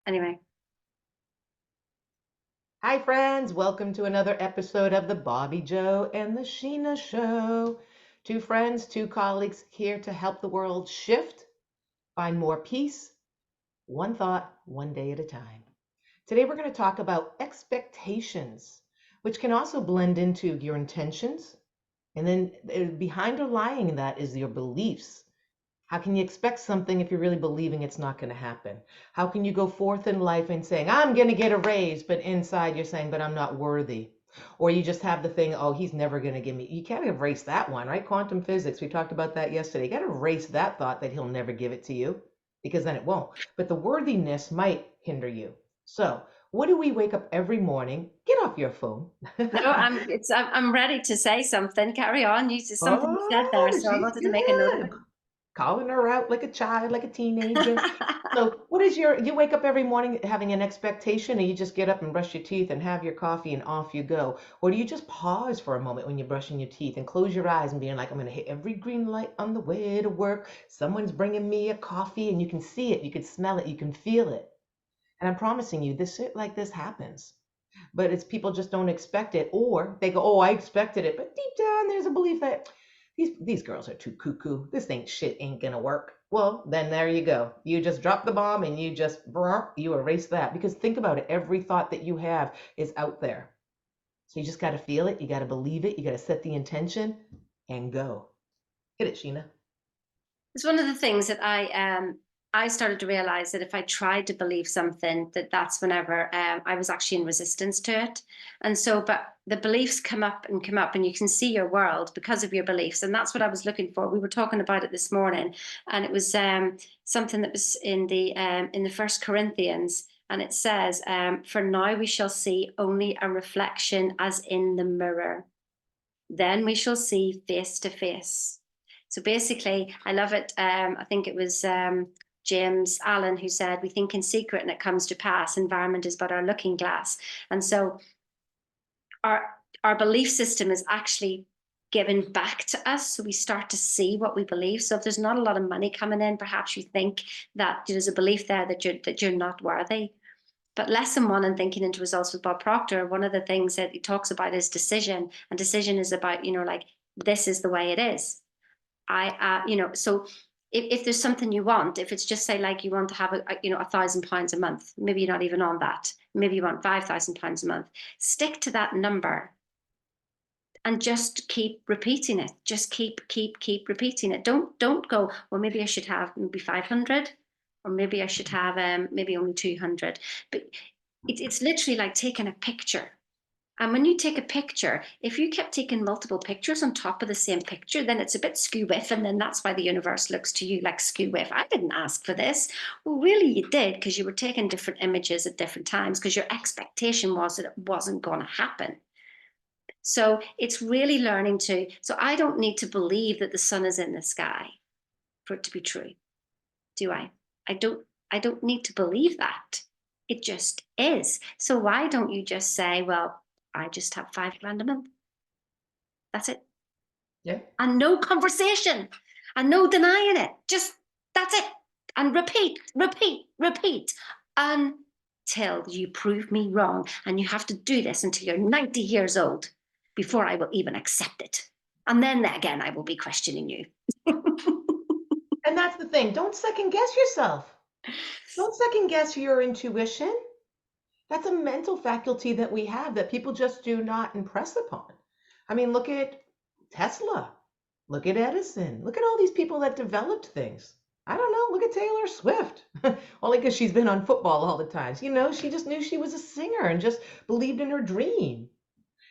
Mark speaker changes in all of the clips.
Speaker 1: Anyway.
Speaker 2: Hi, friends. Welcome to another episode of the Bobbi Jo and the Sheena Show. Two friends, two colleagues here to help the world shift, find more peace, one thought, one day at a time. Today, we're going to talk about expectations, which can also blend into your intentions. And then behind or lying that is your beliefs. How can you expect something if you're really believing it's not going to happen? How can you go forth in life and saying, I'm going to get a raise, but inside you're saying, but I'm not worthy? Or you just have the thing, oh, he's never going to give me. You can't erase that one, right? Quantum physics, we talked about that yesterday. You got to erase that thought that he'll never give it to you because then it won't. But the worthiness might hinder you. So, what do we wake up every morning? Get off your phone.
Speaker 1: No, I'm ready to say something. Carry on. You just something you said there,
Speaker 2: Oh,
Speaker 1: so I
Speaker 2: she's
Speaker 1: wanted to make a note of
Speaker 2: good. Calling her out like a child, like a teenager.
Speaker 1: it.
Speaker 2: So, what is you wake up every morning having an expectation, and you just get up and brush your teeth and have your coffee and off you go? Or do you just pause for a moment when you're brushing your teeth and close your eyes and being like, I'm going to hit every green light on the way to work. Someone's bringing me a coffee, and you can see it, you can smell it, you can feel it. And I'm promising you, this shit like this happens. But it's people just don't expect it, or they go, "Oh, I expected it," but deep down there's a belief that these girls are too cuckoo. This ain't shit ain't gonna work. Well, then there you go. You just drop the bomb and you erase that because think about it. Every thought that you have is out there. So you just got to feel it. You got to believe it. You got to set the intention and go. Hit it, Sheena.
Speaker 1: It's one of the things that I started to realize that if I tried to believe something, that's whenever I was actually in resistance to it. And so, but the beliefs come up, and you can see your world because of your beliefs. And that's what I was looking for. We were talking about it this morning, and it was something that was in the First Corinthians, and it says, "For now we shall see only a reflection as in the mirror. Then we shall see face to face." So basically, I love it. I think it was James Allen who said, "We think in secret and it comes to pass. Environment is but our looking glass." And so our our belief system is actually given back to us. So we start to see what we believe. So if there's not a lot of money coming in, perhaps you think that there's a belief there that you're not worthy. But lesson one in thinking into results with Bob Proctor, one of the things that he talks about is decision. And decision is about, like, this is the way it is. So if there's something you want, if it's just say like you want to have £1,000 a month, maybe you're not even on that. Maybe you want £5,000 a month. Stick to that number and just keep repeating it. Just keep repeating it. Don't go, well, maybe I should have maybe 500, or maybe I should have maybe only 200. But it's literally like taking a picture. And when you take a picture, if you kept taking multiple pictures on top of the same picture, then it's a bit skew whiff. And then that's why the universe looks to you like skew whiff. I didn't ask for this. Well, really, you did, because you were taking different images at different times because your expectation was that it wasn't going to happen. So it's really learning to. So I don't need to believe that the sun is in the sky for it to be true, do I? I don't. I don't need to believe that. It just is. So why don't you just say, well, I just have 5 grand a month. That's it.
Speaker 2: Yeah.
Speaker 1: And no conversation and no denying it. Just that's it. And repeat until you prove me wrong. And you have to do this until you're 90 years old before I will even accept it. And then again, I will be questioning you.
Speaker 2: And that's the thing. Don't second guess yourself. Don't second guess your intuition. That's a mental faculty that we have that people just do not impress upon. I mean, look at Tesla. Look at Edison. Look at all these people that developed things. I don't know. Look at Taylor Swift. Only because she's been on football all the times. She just knew she was a singer and just believed in her dream.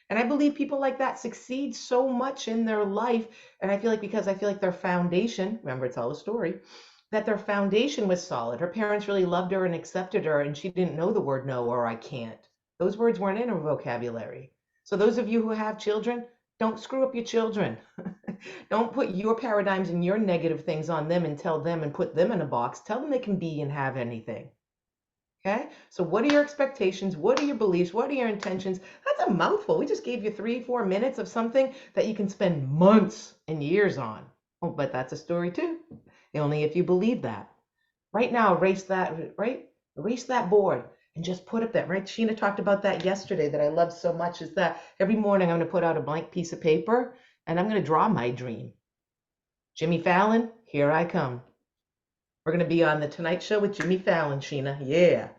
Speaker 2: And I believe people like that succeed so much in their life. And I feel like because I feel like their foundation, remember, it's all a story, that their foundation was solid. Her parents really loved her and accepted her, and she didn't know the word no or I can't. Those words weren't in her vocabulary. So, those of you who have children, don't screw up your children. Don't put your paradigms and your negative things on them and tell them and put them in a box. Tell them they can be and have anything. Okay? So, what are your expectations? What are your beliefs? What are your intentions? That's a mouthful. We just gave you 3, 4 minutes of something that you can spend months and years on. Oh, but that's a story too. Only if you believe that. Right now, erase that, right? Erase that board and just put up that, right? Sheena talked about that yesterday that I love so much is that every morning I'm going to put out a blank piece of paper and I'm going to draw my dream. Jimmy Fallon, here I come. We're going to be on the Tonight Show with Jimmy Fallon, Sheena. Yeah.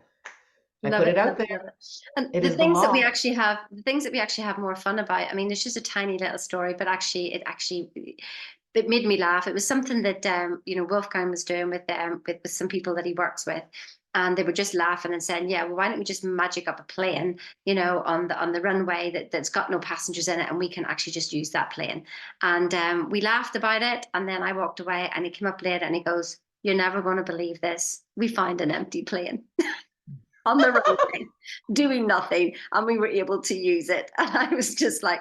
Speaker 2: I
Speaker 1: Love
Speaker 2: put it
Speaker 1: it,
Speaker 2: out
Speaker 1: love
Speaker 2: there.
Speaker 1: it, love it. And
Speaker 2: It is the law.
Speaker 1: the things that we actually have more fun about. I mean, it's just a tiny little story, but it made me laugh. It was something that Wolfgang was doing with some people that he works with, and they were just laughing and saying, "Yeah, well, why don't we just magic up a plane, on the runway that's got no passengers in it, and we can actually just use that plane." And we laughed about it, and then I walked away, and he came up later and he goes, "You're never going to believe this. We found an empty plane." On the runway, doing nothing, and we were able to use it. And I was just like,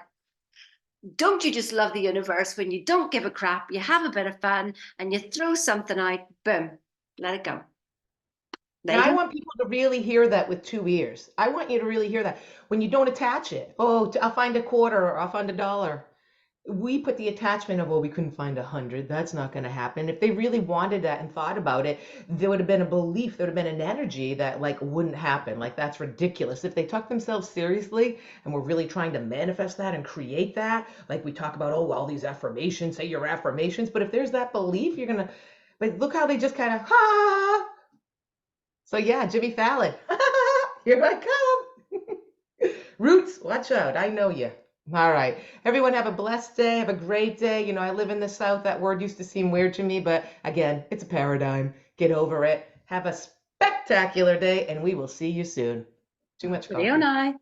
Speaker 1: don't you just love the universe when you don't give a crap, you have a bit of fun, and you throw something out, boom, let it go. There
Speaker 2: And
Speaker 1: you
Speaker 2: I
Speaker 1: go.
Speaker 2: want people to really hear that with 2 ears. I want you to really hear that when you don't attach it. Oh, I'll find a quarter or I'll find a dollar. We put the attachment of, well, we couldn't find 100. That's not going to happen. If they really wanted that and thought about it, there would have been a belief, there would have been an energy that like wouldn't happen. Like that's ridiculous. If they took themselves seriously and were really trying to manifest that and create that, like we talk about, oh, all these affirmations, say your affirmations. But if there's that belief, you're going to, but look how they just kind of, ha. So yeah, Jimmy Fallon, here I come. Roots, watch out. I know you. All right. Everyone have a blessed day. Have a great day. You know, I live in the South. That word used to seem weird to me, but again, it's a paradigm. Get over it. Have a spectacular day, and we will see you soon. Too much
Speaker 1: Video
Speaker 2: coffee.
Speaker 1: now.